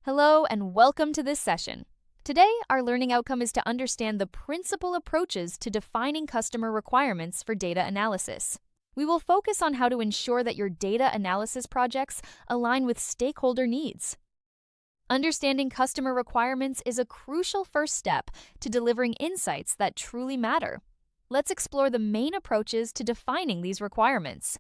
Hello and welcome to this session. Today, our learning outcome is to understand the principal approaches to defining customer requirements for data analysis. We will focus on how to ensure that your data analysis projects align with stakeholder needs. Understanding customer requirements is a crucial first step to delivering insights that truly matter. Let's explore the main approaches to defining these requirements.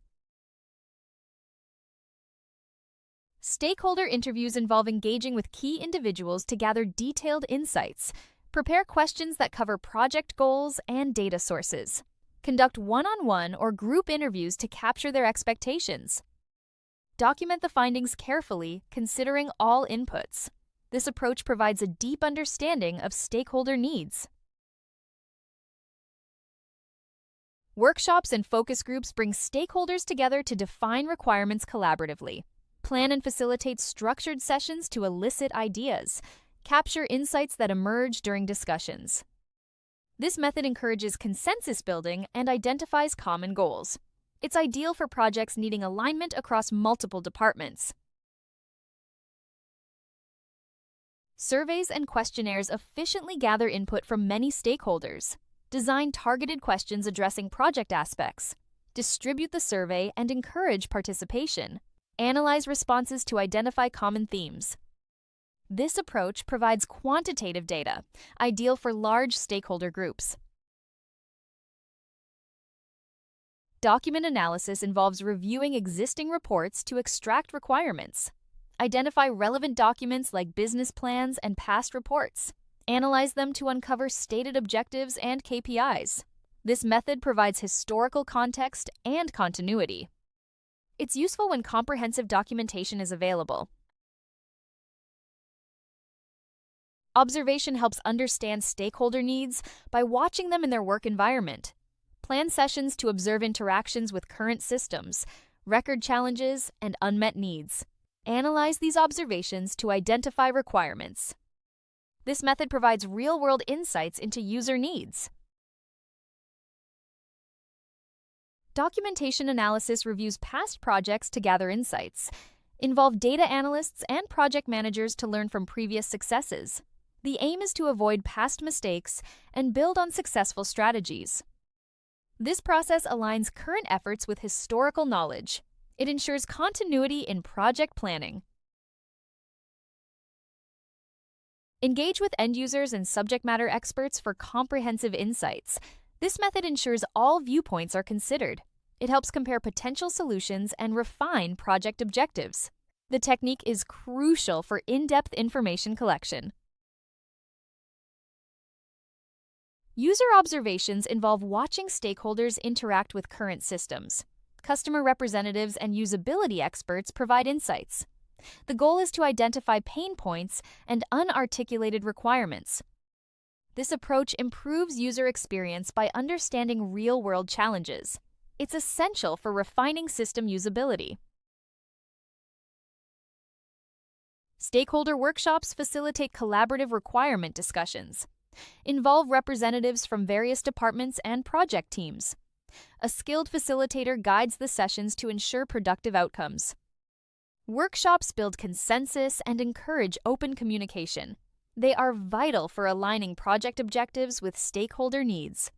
Stakeholder interviews involve engaging with key individuals to gather detailed insights. Prepare questions that cover project goals and data sources. Conduct one-on-one or group interviews to capture their expectations. Document the findings carefully, considering all inputs. This approach provides a deep understanding of stakeholder needs. Workshops and focus groups bring stakeholders together to define requirements collaboratively. Plan and facilitate structured sessions to elicit ideas. Capture insights that emerge during discussions. This method encourages consensus building and identifies common goals. It's ideal for projects needing alignment across multiple departments. Surveys and questionnaires efficiently gather input from many stakeholders. Design targeted questions addressing project aspects. Distribute the survey and encourage participation. Analyze responses to identify common themes. This approach provides quantitative data, ideal for large stakeholder groups. Document analysis involves reviewing existing reports to extract requirements. Identify relevant documents like business plans and past reports. Analyze them to uncover stated objectives and KPIs. This method provides historical context and continuity. It's useful when comprehensive documentation is available. Observation helps understand stakeholder needs by watching them in their work environment. Plan sessions to observe interactions with current systems, record challenges, and unmet needs. Analyze these observations to identify requirements. This method provides real-world insights into user needs. Documentation analysis reviews past projects to gather insights. Involve data analysts and project managers to learn from previous successes. The aim is to avoid past mistakes and build on successful strategies. This process aligns current efforts with historical knowledge. It ensures continuity in project planning. Engage with end users and subject matter experts for comprehensive insights. This method ensures all viewpoints are considered. It helps compare potential solutions and refine project objectives. The technique is crucial for in-depth information collection. User observations involve watching stakeholders interact with current systems. Customer representatives and usability experts provide insights. The goal is to identify pain points and unarticulated requirements. This approach improves user experience by understanding real-world challenges. It's essential for refining system usability. Stakeholder workshops facilitate collaborative requirement discussions. Involve representatives from various departments and project teams. A skilled facilitator guides the sessions to ensure productive outcomes. Workshops build consensus and encourage open communication. They are vital for aligning project objectives with stakeholder needs.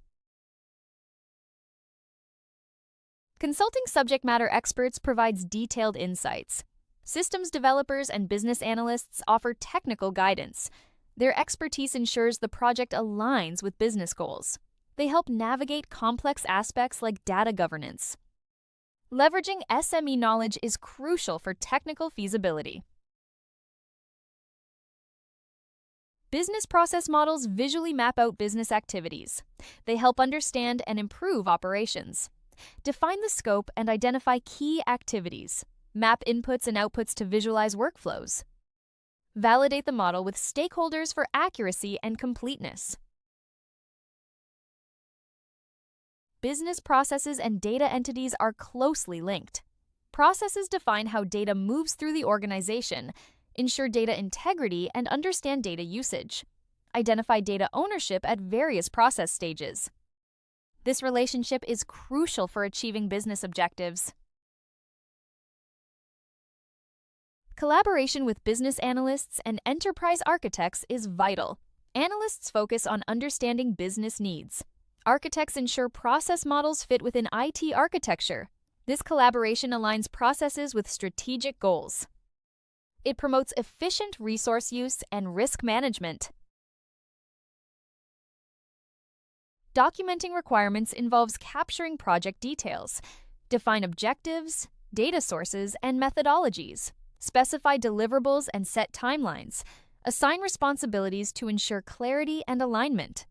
Consulting subject matter experts provides detailed insights. Systems developers and business analysts offer technical guidance. Their expertise ensures the project aligns with business goals. They help navigate complex aspects like data governance. Leveraging SME knowledge is crucial for technical feasibility. Business process models visually map out business activities. They help understand and improve operations. Define the scope and identify key activities. Map inputs and outputs to visualize workflows. Validate the model with stakeholders for accuracy and completeness. Business processes and data entities are closely linked. Processes define how data moves through the organization, ensure data integrity, and understand data usage. Identify data ownership at various process stages. This relationship is crucial for achieving business objectives. Collaboration with business analysts and enterprise architects is vital. Analysts focus on understanding business needs. Architects ensure process models fit within IT architecture. This collaboration aligns processes with strategic goals. It promotes efficient resource use and risk management. Documenting requirements involves capturing project details. Define objectives, data sources, and methodologies. Specify deliverables and set timelines. Assign responsibilities to ensure clarity and alignment.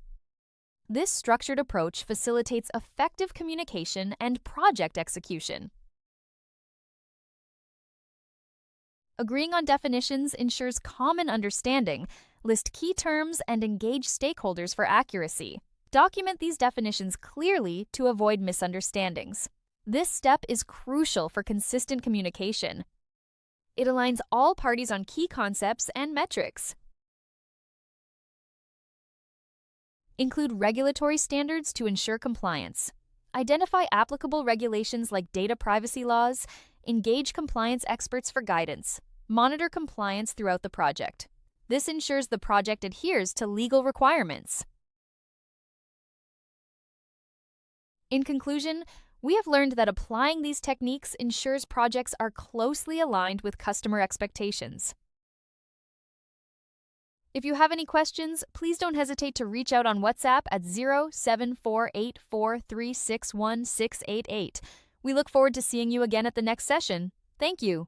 This structured approach facilitates effective communication and project execution. Agreeing on definitions ensures common understanding. List key terms and engage stakeholders for accuracy. Document these definitions clearly to avoid misunderstandings. This step is crucial for consistent communication. It aligns all parties on key concepts and metrics. Include regulatory standards to ensure compliance. Identify applicable regulations like data privacy laws. Engage compliance experts for guidance. Monitor compliance throughout the project. This ensures the project adheres to legal requirements. In conclusion, we have learned that applying these techniques ensures projects are closely aligned with customer expectations. If you have any questions, please don't hesitate to reach out on WhatsApp at 07484361688. We look forward to seeing you again at the next session. Thank you.